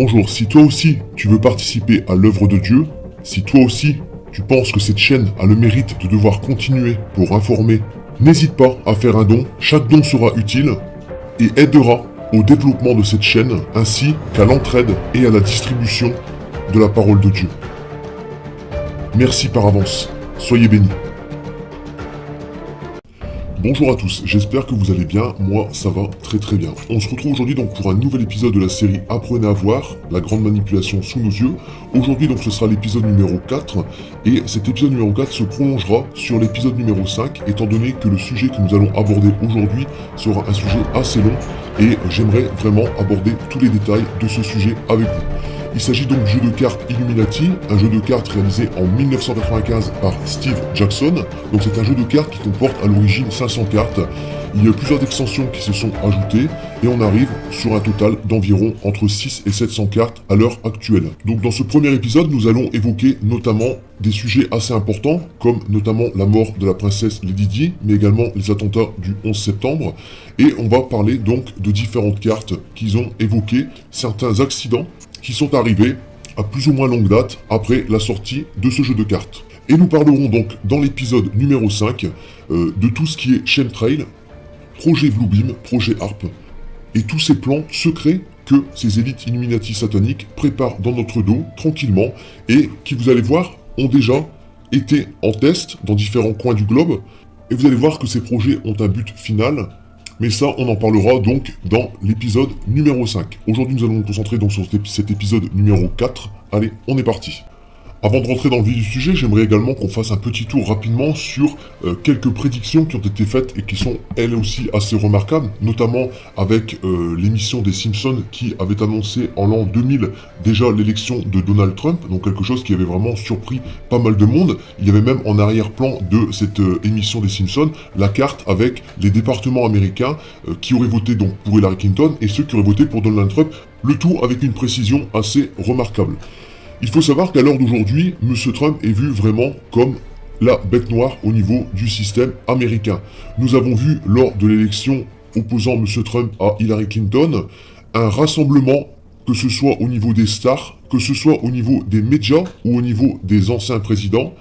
Bonjour, si toi aussi tu veux participer à l'œuvre de Dieu, si toi aussi tu penses que cette chaîne a le mérite de devoir continuer pour informer, n'hésite pas à faire un don, chaque don sera utile et aidera au développement de cette chaîne ainsi qu'à l'entraide et à la distribution de la parole de Dieu. Merci par avance, soyez bénis. Bonjour à tous, j'espère que vous allez bien, moi ça va très bien. On se retrouve aujourd'hui donc pour un nouvel épisode de la série Apprenez à voir, la grande manipulation sous nos yeux. Aujourd'hui donc ce sera l'épisode numéro 4 et cet épisode numéro 4 se prolongera sur l'épisode numéro 5 étant donné que le sujet que nous allons aborder aujourd'hui sera un sujet assez long et j'aimerais vraiment aborder tous les détails de ce sujet avec vous. Il s'agit donc du jeu de cartes Illuminati, un jeu de cartes réalisé en 1995 par Steve Jackson. Donc c'est un jeu de cartes qui comporte à l'origine 500 cartes. Il y a plusieurs extensions qui se sont ajoutées et on arrive sur un total d'environ entre 6 et 700 cartes à l'heure actuelle. Donc dans ce premier épisode, nous allons évoquer notamment des sujets assez importants comme notamment la mort de la princesse Lady Di, mais également les attentats du 11 septembre. Et on va parler donc de différentes cartes qu'ils ont évoquées, certains accidents qui sont arrivés à plus ou moins longue date après la sortie de ce jeu de cartes. Et nous parlerons donc dans l'épisode numéro 5 de tout ce qui est Chemtrail, projet Bluebeam, projet Harp, et tous ces plans secrets que ces élites Illuminati sataniques préparent dans notre dos tranquillement et qui, vous allez voir, ont déjà été en test dans différents coins du globe. Et vous allez voir que ces projets ont un but final. Mais ça, on en parlera donc dans l'épisode numéro 5. Aujourd'hui, nous allons nous concentrer donc sur cet épisode numéro 4. Allez, on est parti. Avant de rentrer dans le vif du sujet, j'aimerais également qu'on fasse un petit tour rapidement sur quelques prédictions qui ont été faites et qui sont elles aussi assez remarquables, notamment avec l'émission des Simpsons qui avait annoncé en l'an 2000 déjà l'élection de Donald Trump, donc quelque chose qui avait vraiment surpris pas mal de monde. Il y avait même en arrière-plan de cette émission des Simpsons la carte avec les départements américains qui auraient voté donc pour Hillary Clinton et ceux qui auraient voté pour Donald Trump, le tout avec une précision assez remarquable. Il faut savoir qu'à l'heure d'aujourd'hui, M. Trump est vu vraiment comme la bête noire au niveau du système américain. Nous avons vu lors de l'élection opposant M. Trump à Hillary Clinton un rassemblement, que ce soit au niveau des stars, que ce soit au niveau des médias ou au niveau des anciens présidents.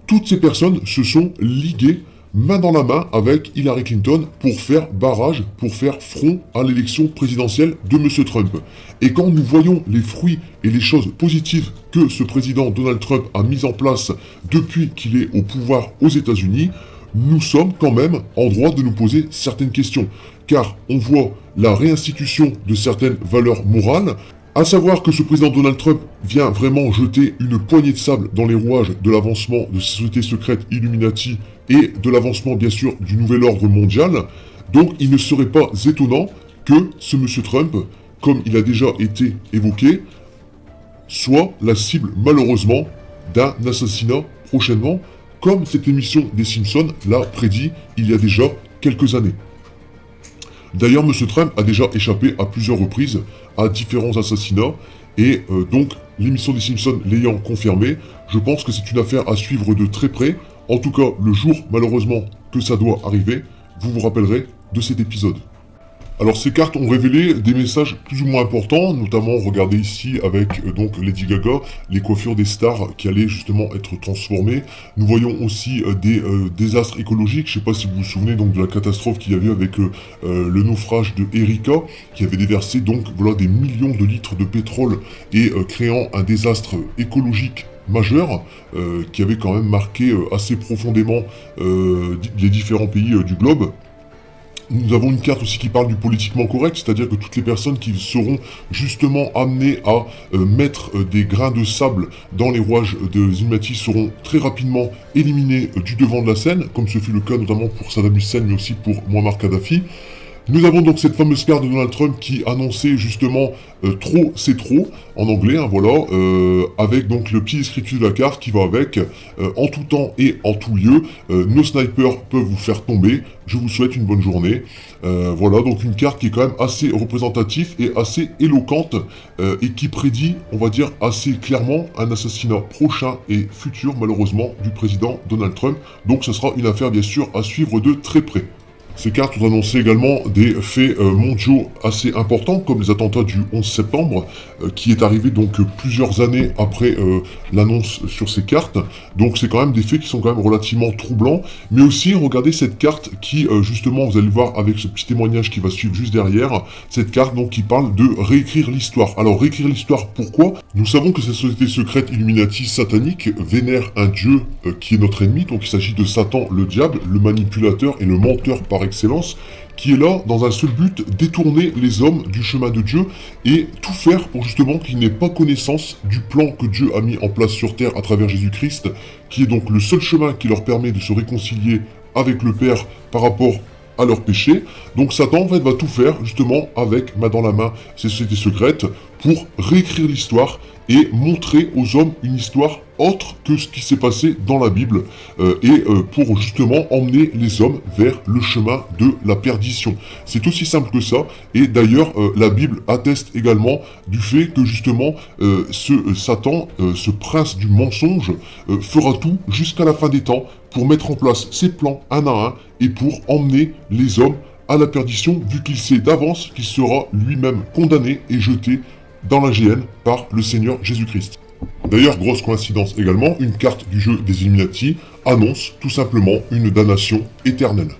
Toutes ces personnes se sont liguées main dans la main avec Hillary Clinton pour faire barrage, pour faire front à l'élection présidentielle de M. Trump. Et quand nous voyons les fruits et les choses positives que ce président Donald Trump a mis en place depuis qu'il est au pouvoir aux États-Unis, nous sommes quand même en droit de nous poser certaines questions. Car on voit la réinstitution de certaines valeurs morales, à savoir que ce président Donald Trump vient vraiment jeter une poignée de sable dans les rouages de l'avancement de ces sociétés secrètes Illuminati et de l'avancement bien sûr du nouvel ordre mondial. Donc il ne serait pas étonnant que ce monsieur Trump, comme il a déjà été évoqué, soit la cible malheureusement d'un assassinat prochainement, comme cette émission des Simpsons l'a prédit il y a déjà quelques années. D'ailleurs, M. Trump a déjà échappé à plusieurs reprises à différents assassinats, et donc l'émission des Simpsons l'ayant confirmé, je pense que c'est une affaire à suivre de très près. En tout cas, le jour malheureusement que ça doit arriver, vous vous rappellerez de cet épisode. Alors ces cartes ont révélé des messages plus ou moins importants, notamment regardez ici avec donc Lady Gaga, les coiffures des stars qui allaient justement être transformées. Nous voyons aussi des désastres écologiques, je ne sais pas si vous vous souvenez donc de la catastrophe qu'il y avait avec le naufrage de Erika, qui avait déversé donc voilà des millions de litres de pétrole et créant un désastre écologique majeur qui avait quand même marqué assez profondément les différents pays du globe. Nous avons une carte aussi qui parle du politiquement correct, c'est-à-dire que toutes les personnes qui seront justement amenées à mettre des grains de sable dans les rouages de Illuminati seront très rapidement éliminées du devant de la scène, comme ce fut le cas notamment pour Saddam Hussein, mais aussi pour Muammar Kadhafi. Nous avons donc cette fameuse carte de Donald Trump qui annonçait justement trop c'est trop en anglais, hein, voilà, avec donc le petit descriptif de la carte qui va avec en tout temps et en tout lieu, nos snipers peuvent vous faire tomber, je vous souhaite une bonne journée. Voilà, donc une carte qui est quand même assez représentative et assez éloquente et qui prédit, on va dire, assez clairement un assassinat prochain et futur malheureusement du président Donald Trump. Donc ce sera une affaire bien sûr à suivre de très près. Ces cartes ont annoncé également des faits mondiaux assez importants, comme les attentats du 11 septembre, qui est arrivé donc plusieurs années après l'annonce sur ces cartes. Donc c'est quand même des faits qui sont quand même relativement troublants. Mais aussi, regardez cette carte qui, justement, vous allez le voir avec ce petit témoignage qui va suivre juste derrière, cette carte donc qui parle de réécrire l'histoire. Alors réécrire l'histoire, pourquoi? Nous savons que cette société secrète Illuminati satanique vénère un dieu qui est notre ennemi, donc il s'agit de Satan, le diable, le manipulateur et le menteur par excellence, qui est là dans un seul but, détourner les hommes du chemin de Dieu et tout faire pour justement qu'ils n'aient pas connaissance du plan que Dieu a mis en place sur terre à travers Jésus-Christ, qui est donc le seul chemin qui leur permet de se réconcilier avec le Père par rapport à leur péché. Donc Satan en fait va tout faire justement avec main dans la main ces sociétés secrètes pour réécrire l'histoire et montrer aux hommes une histoire autre que ce qui s'est passé dans la Bible pour justement emmener les hommes vers le chemin de la perdition. C'est aussi simple que ça, et d'ailleurs la Bible atteste également du fait que justement ce Satan, ce prince du mensonge, fera tout jusqu'à la fin des temps pour mettre en place ses plans un à un et pour emmener les hommes à la perdition, vu qu'il sait d'avance qu'il sera lui-même condamné et jeté dans la géhenne par le Seigneur Jésus-Christ. D'ailleurs, grosse coïncidence également, une carte du jeu des Illuminati annonce tout simplement une damnation éternelle.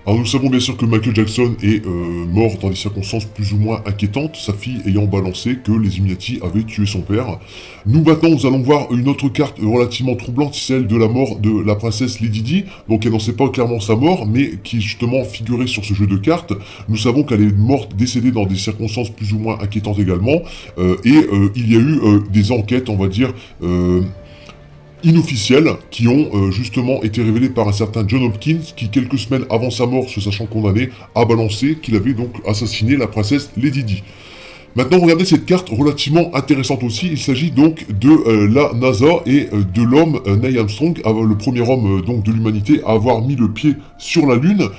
Alors nous savons bien sûr que Michael Jackson est mort dans des circonstances plus ou moins inquiétantes, sa fille ayant balancé que les Illuminati avaient tué son père. Nous maintenant nous allons voir une autre carte relativement troublante, celle de la mort de la princesse Lady Di. Donc elle n'en sait pas clairement sa mort, mais qui justement figurait sur ce jeu de cartes. Nous savons qu'elle est morte, décédée dans des circonstances plus ou moins inquiétantes également. Il y a eu des enquêtes, on va dire inofficielles qui ont justement été révélées par un certain John Hopkins qui, quelques semaines avant sa mort, se sachant condamné, a balancé qu'il avait donc assassiné la princesse Lady Di. Maintenant, regardez cette carte relativement intéressante aussi. Il s'agit donc de la NASA et de l'homme Neil Armstrong, le premier homme donc de l'humanité à avoir mis le pied sur la Lune.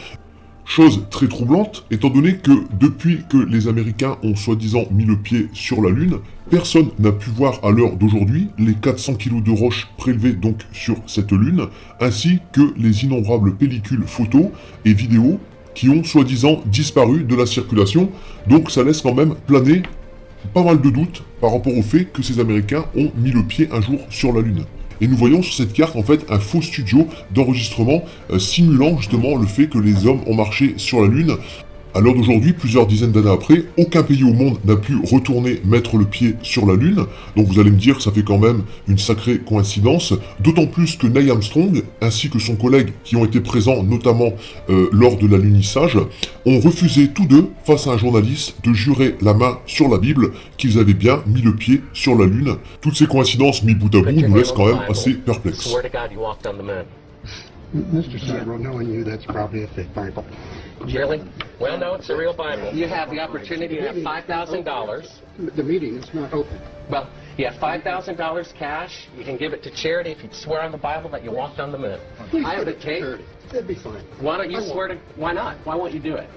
Chose très troublante, étant donné que depuis que les Américains ont soi-disant mis le pied sur la Lune, personne n'a pu voir à l'heure d'aujourd'hui les 400 kilos de roches prélevées donc sur cette Lune, ainsi que les innombrables pellicules photos et vidéos qui ont soi-disant disparu de la circulation. Donc ça laisse quand même planer pas mal de doutes par rapport au fait que ces Américains ont mis le pied un jour sur la Lune. Et nous voyons sur cette carte en fait un faux studio d'enregistrement simulant justement le fait que les hommes ont marché sur la Lune. À l'heure d'aujourd'hui, plusieurs dizaines d'années après, aucun pays au monde n'a pu retourner mettre le pied sur la Lune. Donc vous allez me dire que ça fait quand même une sacrée coïncidence. D'autant plus que Neil Armstrong, ainsi que son collègue qui ont été présents notamment lors de l'alunissage, ont refusé tous deux, face à un journaliste, de jurer la main sur la Bible qu'ils avaient bien mis le pied sur la Lune. Toutes ces coïncidences mis bout à bout nous laissent quand même assez perplexes. Mr. Cyril, knowing you, that's probably a fake Bible. Really? Well, no, it's a real Bible. You have the opportunity to have $5,000. The meeting is not open. Well, you have $5,000 cash. You can give it to charity if you swear on the Bible that you walked on the moon. Please I have give the it to tape. charity. That'd be fine. Why don't you swear to... Why not? Why won't you do it?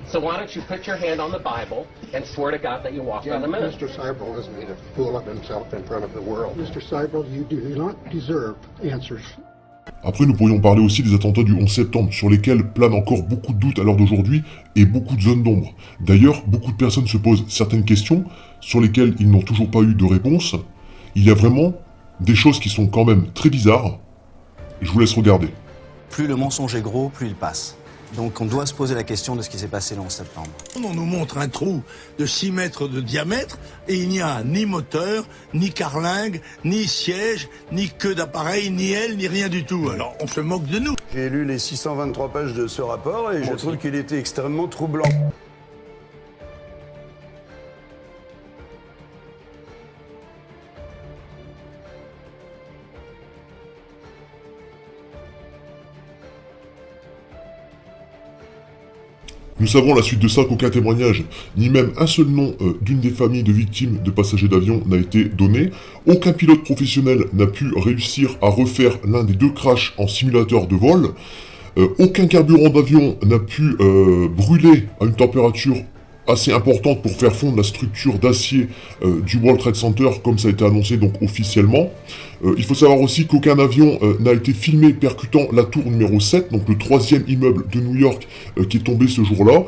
So why don't you put your hand on the Bible and swear to God that you walked on the moon? Mr. Cyril has made a fool of himself in front of the world. Mr. Cyril, you do not deserve answers. Après, nous pourrions parler aussi des attentats du 11 septembre, sur lesquels planent encore beaucoup de doutes à l'heure d'aujourd'hui et beaucoup de zones d'ombre. D'ailleurs, beaucoup de personnes se posent certaines questions sur lesquelles ils n'ont toujours pas eu de réponse. Il y a vraiment des choses qui sont quand même très bizarres. Je vous laisse regarder. Plus le mensonge est gros, plus il passe. Donc on doit se poser la question de ce qui s'est passé le 11 septembre. On nous montre un trou de 6 mètres de diamètre et il n'y a ni moteur, ni carlingue, ni siège, ni queue d'appareil, ni aile, ni rien du tout. Alors on se moque de nous. J'ai lu les 623 pages de ce rapport et je trouve qu'il était extrêmement troublant. Nous savons à la suite de ça qu'aucun témoignage, ni même un seul nom d'une des familles de victimes de passagers d'avion n'a été donné. Aucun pilote professionnel n'a pu réussir à refaire l'un des 2 crashs en simulateur de vol. Aucun carburant d'avion n'a pu brûler à une température assez importante pour faire fondre la structure d'acier du World Trade Center comme ça a été annoncé donc officiellement. Il faut savoir aussi qu'aucun avion n'a été filmé percutant la tour numéro 7, donc le 3e immeuble de New York qui est tombé ce jour-là,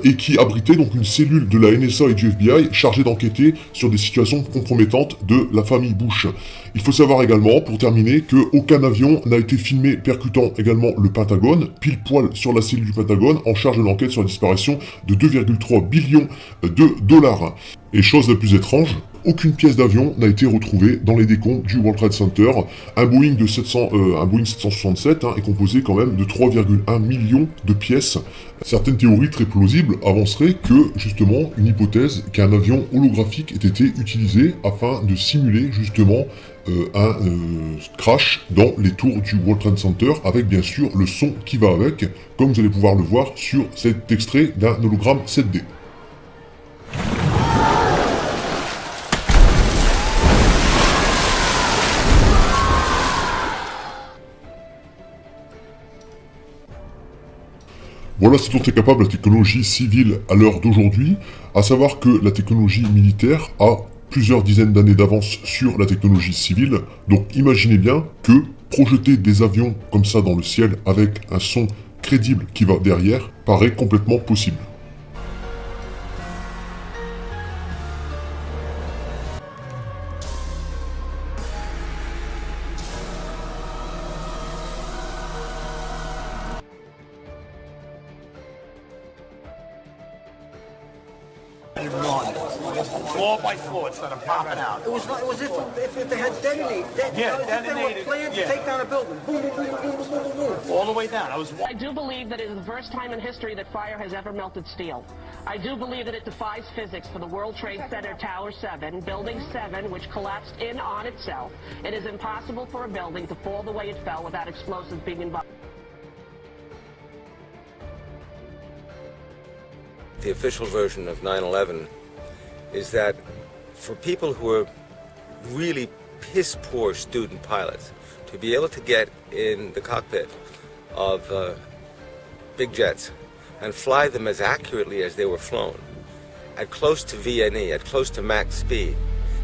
et qui abritait donc une cellule de la NSA et du FBI chargée d'enquêter sur des situations compromettantes de la famille Bush. Il faut savoir également, pour terminer, qu'aucun avion n'a été filmé percutant également le Pentagone, pile poil sur la cellule du Pentagone, en charge de l'enquête sur la disparition de 2,3 billions de dollars. Et chose la plus étrange, aucune pièce d'avion n'a été retrouvée dans les décombres du World Trade Center. Un Boeing 767 est composé quand même de 3,1 millions de pièces. Certaines théories très plausibles avanceraient que, justement, une hypothèse qu'un avion holographique ait été utilisé afin de simuler, justement, un crash dans les tours du World Trade Center, avec bien sûr le son qui va avec, comme vous allez pouvoir le voir sur cet extrait d'un hologramme 7D. Voilà ce dont est capable la technologie civile à l'heure d'aujourd'hui, à savoir que la technologie militaire a plusieurs dizaines d'années d'avance sur la technologie civile, donc imaginez bien que projeter des avions comme ça dans le ciel avec un son crédible qui va derrière paraît complètement possible. Floor by floor instead of popping out. It was if they had detonated. Detonated. Planned to take down a building. Boom, boom, boom, boom, boom, boom, boom. All the way down. I do believe that it is the first time in history that fire has ever melted steel. I do believe that it defies physics for the World Trade Center Tower 7, Building 7, which collapsed in on itself. It is impossible for a building to fall the way it fell without explosives being involved. The official version of 9/11 is that for people who are really piss-poor student pilots, to be able to get in the cockpit of big jets and fly them as accurately as they were flown, at close to VNE, at close to max speed,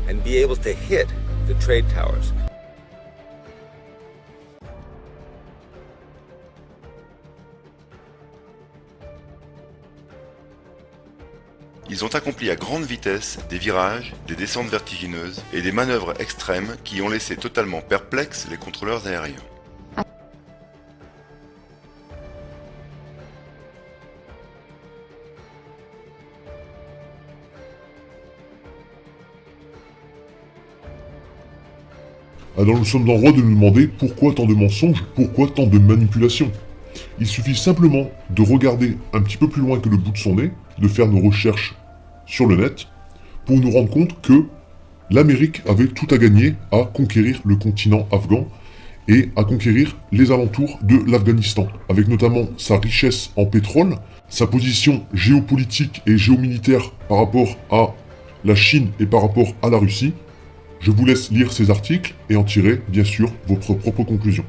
and be able to hit the trade towers. Ils ont accompli à grande vitesse des virages, des descentes vertigineuses et des manœuvres extrêmes qui ont laissé totalement perplexes les contrôleurs aériens. Alors nous sommes en droit de nous demander pourquoi tant de mensonges, pourquoi tant de manipulations. Il suffit simplement de regarder un petit peu plus loin que le bout de son nez, de faire nos recherches sur le net, pour nous rendre compte que l'Amérique avait tout à gagner à conquérir le continent afghan et à conquérir les alentours de l'Afghanistan, avec notamment sa richesse en pétrole, sa position géopolitique et géomilitaire par rapport à la Chine et par rapport à la Russie. Je vous laisse lire ces articles et en tirer, bien sûr, votre propre conclusion.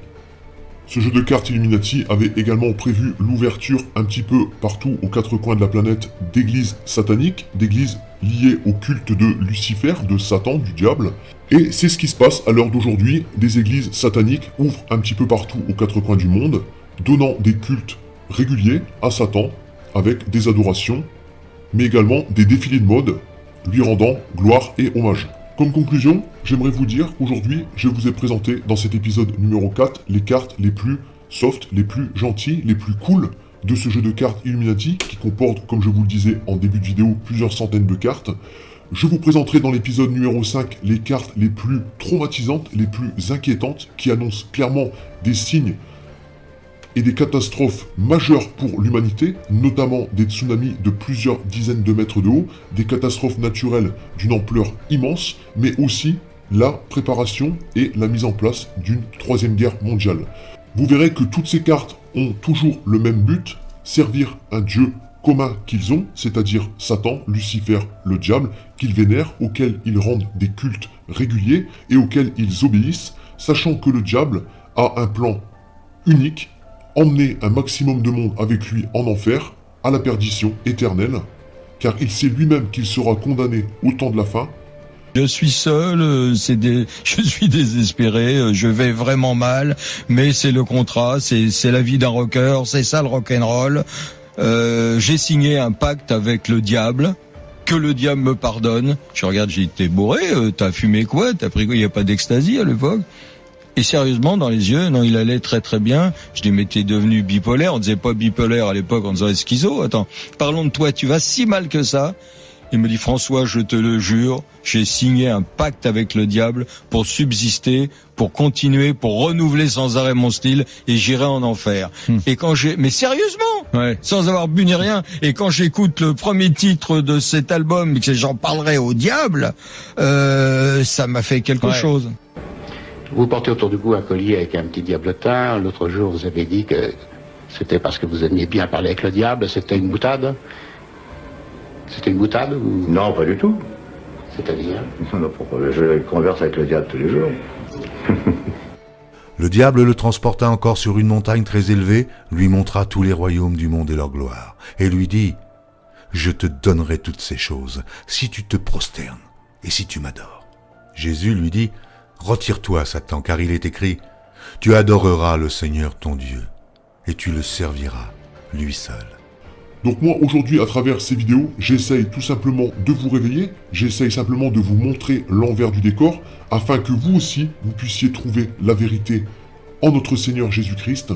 Ce jeu de cartes Illuminati avait également prévu l'ouverture un petit peu partout aux 4 coins de la planète d'églises sataniques, d'églises liées au culte de Lucifer, de Satan, du diable. Et c'est ce qui se passe à l'heure d'aujourd'hui, des églises sataniques ouvrent un petit peu partout aux 4 coins du monde, donnant des cultes réguliers à Satan, avec des adorations, mais également des défilés de mode, lui rendant gloire et hommage. Comme conclusion, j'aimerais vous dire qu'aujourd'hui, je vous ai présenté dans cet épisode numéro 4 les cartes les plus soft, les plus gentilles, les plus cool de ce jeu de cartes Illuminati, qui comporte, comme je vous le disais en début de vidéo, plusieurs centaines de cartes. Je vous présenterai dans l'épisode numéro 5 les cartes les plus traumatisantes, les plus inquiétantes, qui annoncent clairement des signes et des catastrophes majeures pour l'humanité, notamment des tsunamis de plusieurs dizaines de mètres de haut, des catastrophes naturelles d'une ampleur immense, mais aussi la préparation et la mise en place d'une troisième guerre mondiale. Vous verrez que toutes ces cartes ont toujours le même but, servir un dieu commun qu'ils ont, c'est-à-dire Satan, Lucifer, le diable, qu'ils vénèrent, auquel ils rendent des cultes réguliers et auxquels ils obéissent, sachant que le diable a un plan unique, emmener un maximum de monde avec lui en enfer, à la perdition éternelle, car il sait lui-même qu'il sera condamné au temps de la fin. Je suis seul, je suis désespéré, je vais vraiment mal, mais c'est le contrat, c'est la vie d'un rocker, c'est ça le rock'n'roll. J'ai signé un pacte avec le diable, que le diable me pardonne. Je regarde, j'ai été bourré, t'as fumé quoi, t'as pris quoi, il n'y a pas d'ecstasy à l'époque. Et sérieusement, dans les yeux, non, il allait très très bien. Je dis, mais t'es devenu bipolaire, on disait pas bipolaire à l'époque, on disait schizo, attends, parlons de toi, tu vas si mal que ça. Il me dit, François, je te le jure, j'ai signé un pacte avec le diable pour subsister, pour continuer, pour renouveler sans arrêt mon style, et j'irai en enfer. Et mais sérieusement, sans avoir bu ni rien, et quand j'écoute le premier titre de cet album, que j'en parlerai au diable, ça m'a fait quelque chose. Vous portez autour du cou un collier avec un petit diablotin. L'autre jour, vous avez dit que c'était parce que vous aimiez bien parler avec le diable. C'était une boutade? C'était une boutade ou... Non, pas du tout. C'est-à-dire? Non, pourquoi? Je converse avec le diable tous les jours. Le diable le transporta encore sur une montagne très élevée, lui montra tous les royaumes du monde et leur gloire, et lui dit « Je te donnerai toutes ces choses, si tu te prosternes, et si tu m'adores. » Jésus lui dit « Retire-toi, Satan, car il est écrit « Tu adoreras le Seigneur ton Dieu, et tu le serviras, lui seul. » Donc moi, aujourd'hui, à travers ces vidéos, j'essaye tout simplement de vous réveiller, j'essaye simplement de vous montrer l'envers du décor, afin que vous aussi, vous puissiez trouver la vérité en notre Seigneur Jésus-Christ,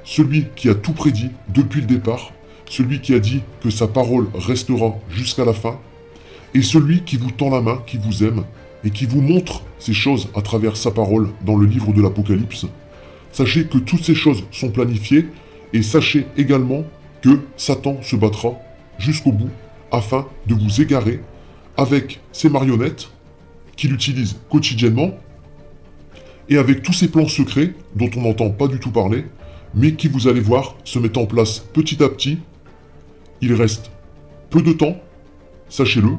celui qui a tout prédit depuis le départ, celui qui a dit que sa parole restera jusqu'à la fin, et celui qui vous tend la main, qui vous aime, et qui vous montre ces choses à travers sa parole dans le livre de l'Apocalypse. Sachez que toutes ces choses sont planifiées, et sachez également que Satan se battra jusqu'au bout afin de vous égarer avec ses marionnettes qu'il utilise quotidiennement et avec tous ces plans secrets dont on n'entend pas du tout parler, mais qui, vous allez voir, se mettent en place petit à petit. Il reste peu de temps, sachez-le,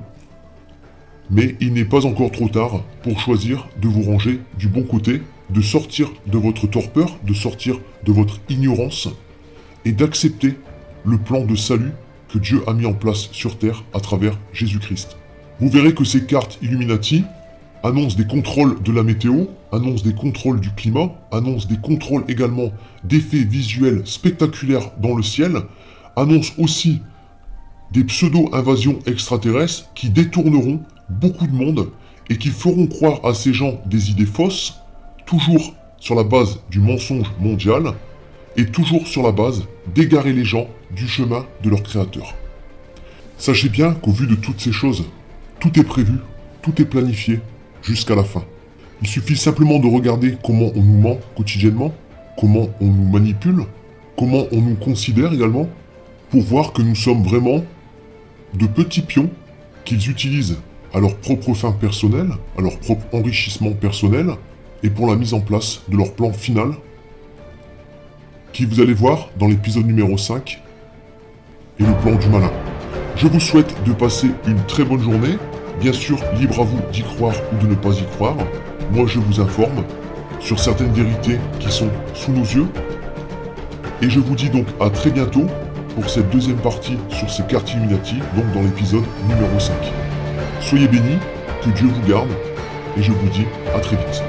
mais il n'est pas encore trop tard pour choisir de vous ranger du bon côté, de sortir de votre torpeur, de sortir de votre ignorance et d'accepter le plan de salut que Dieu a mis en place sur Terre à travers Jésus-Christ. Vous verrez que ces cartes Illuminati annoncent des contrôles de la météo, annoncent des contrôles du climat, annoncent des contrôles également d'effets visuels spectaculaires dans le ciel, annoncent aussi des pseudo-invasions extraterrestres qui détourneront beaucoup de monde et qui feront croire à ces gens des idées fausses, toujours sur la base du mensonge mondial, et toujours sur la base d'égarer les gens du chemin de leur créateur. Sachez bien qu'au vu de toutes ces choses, tout est prévu, tout est planifié, jusqu'à la fin. Il suffit simplement de regarder comment on nous ment quotidiennement, comment on nous manipule, comment on nous considère également, pour voir que nous sommes vraiment de petits pions qu'ils utilisent à leur propre fin personnelle, à leur propre enrichissement personnel, et pour la mise en place de leur plan final, qui vous allez voir dans l'épisode numéro 5, et le plan du malin. Je vous souhaite de passer une très bonne journée, bien sûr libre à vous d'y croire ou de ne pas y croire. Moi je vous informe sur certaines vérités qui sont sous nos yeux, et je vous dis donc à très bientôt pour cette deuxième partie sur ces cartes Illuminati, donc dans l'épisode numéro 5. Soyez bénis, que Dieu vous garde, et je vous dis à très vite.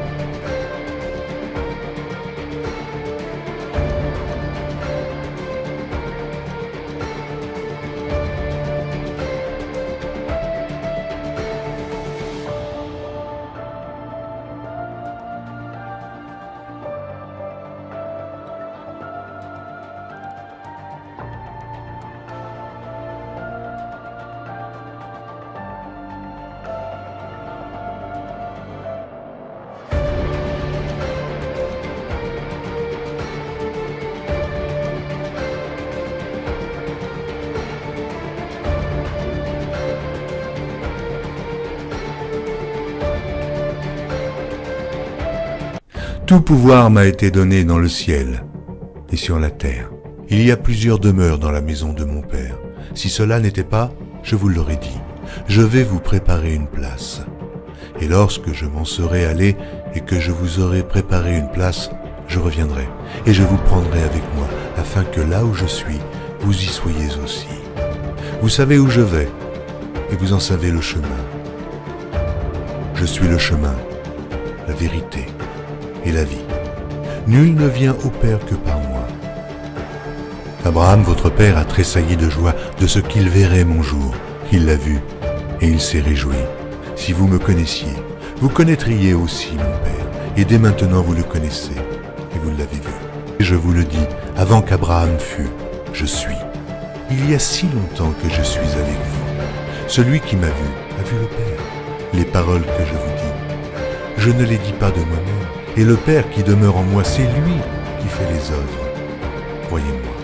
Tout pouvoir m'a été donné dans le ciel et sur la terre. Il y a plusieurs demeures dans la maison de mon Père. Si cela n'était pas, je vous l'aurais dit. Je vais vous préparer une place. Et lorsque je m'en serai allé et que je vous aurai préparé une place, je reviendrai et je vous prendrai avec moi, afin que là où je suis, vous y soyez aussi. Vous savez où je vais et vous en savez le chemin. Je suis le chemin, la vérité et la vie. Nul ne vient au Père que par moi. Abraham, votre père, a tressailli de joie de ce qu'il verrait mon jour. Il l'a vu et il s'est réjoui. Si vous me connaissiez, vous connaîtriez aussi mon Père. Et dès maintenant vous le connaissez et vous l'avez vu. Et je vous le dis, avant qu'Abraham fût, je suis. Il y a si longtemps que je suis avec vous. Celui qui m'a vu a vu le Père. Les paroles que je vous dis, je ne les dis pas de moi-même. Et le Père qui demeure en moi, c'est lui qui fait les œuvres. Croyez-moi,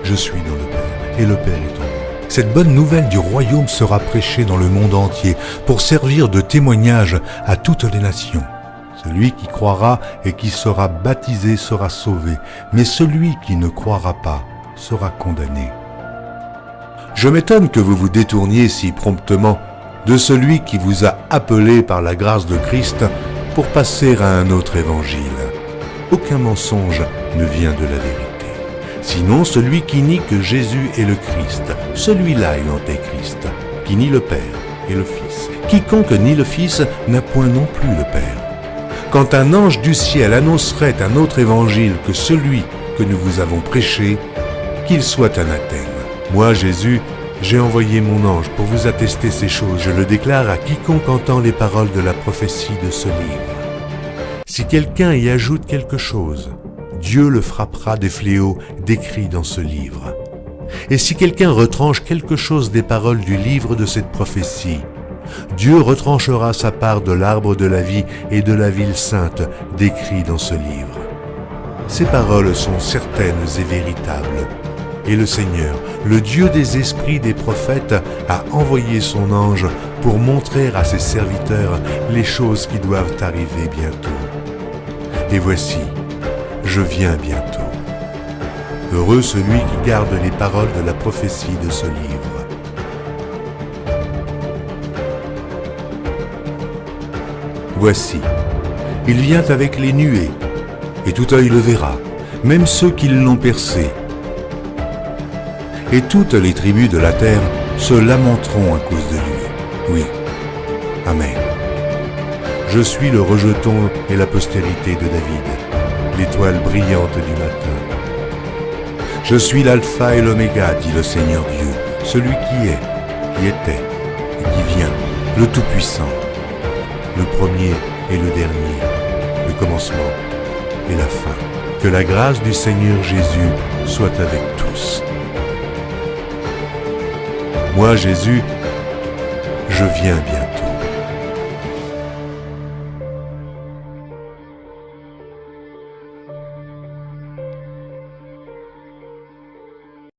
je suis dans le Père et le Père est en moi. Cette bonne nouvelle du royaume sera prêchée dans le monde entier pour servir de témoignage à toutes les nations. Celui qui croira et qui sera baptisé sera sauvé, mais celui qui ne croira pas sera condamné. Je m'étonne que vous vous détourniez si promptement de celui qui vous a appelé par la grâce de Christ pour passer à un autre évangile. Aucun mensonge ne vient de la vérité. Sinon celui qui nie que Jésus est le Christ, celui-là est l'antéchrist, qui nie le Père et le Fils. Quiconque nie le Fils n'a point non plus le Père. Quand un ange du ciel annoncerait un autre évangile que celui que nous vous avons prêché, qu'il soit anathème. Moi, Jésus, j'ai envoyé mon ange pour vous attester ces choses. Je le déclare à quiconque entend les paroles de la prophétie de ce livre. Si quelqu'un y ajoute quelque chose, Dieu le frappera des fléaux décrits dans ce livre. Et si quelqu'un retranche quelque chose des paroles du livre de cette prophétie, Dieu retranchera sa part de l'arbre de la vie et de la ville sainte décrits dans ce livre. Ces paroles sont certaines et véritables. Et le Seigneur, le Dieu des esprits des prophètes, a envoyé son ange pour montrer à ses serviteurs les choses qui doivent arriver bientôt. Et voici, je viens bientôt. Heureux celui qui garde les paroles de la prophétie de ce livre. Voici, il vient avec les nuées, et tout œil le verra, même ceux qui l'ont percé. Et toutes les tribus de la terre se lamenteront à cause de lui. Oui. Amen. Je suis le rejeton et la postérité de David, l'étoile brillante du matin. Je suis l'alpha et l'oméga, dit le Seigneur Dieu, celui qui est, qui était et qui vient, le Tout-Puissant, le premier et le dernier, le commencement et la fin. Que la grâce du Seigneur Jésus soit avec tous. Moi, Jésus, je viens bientôt.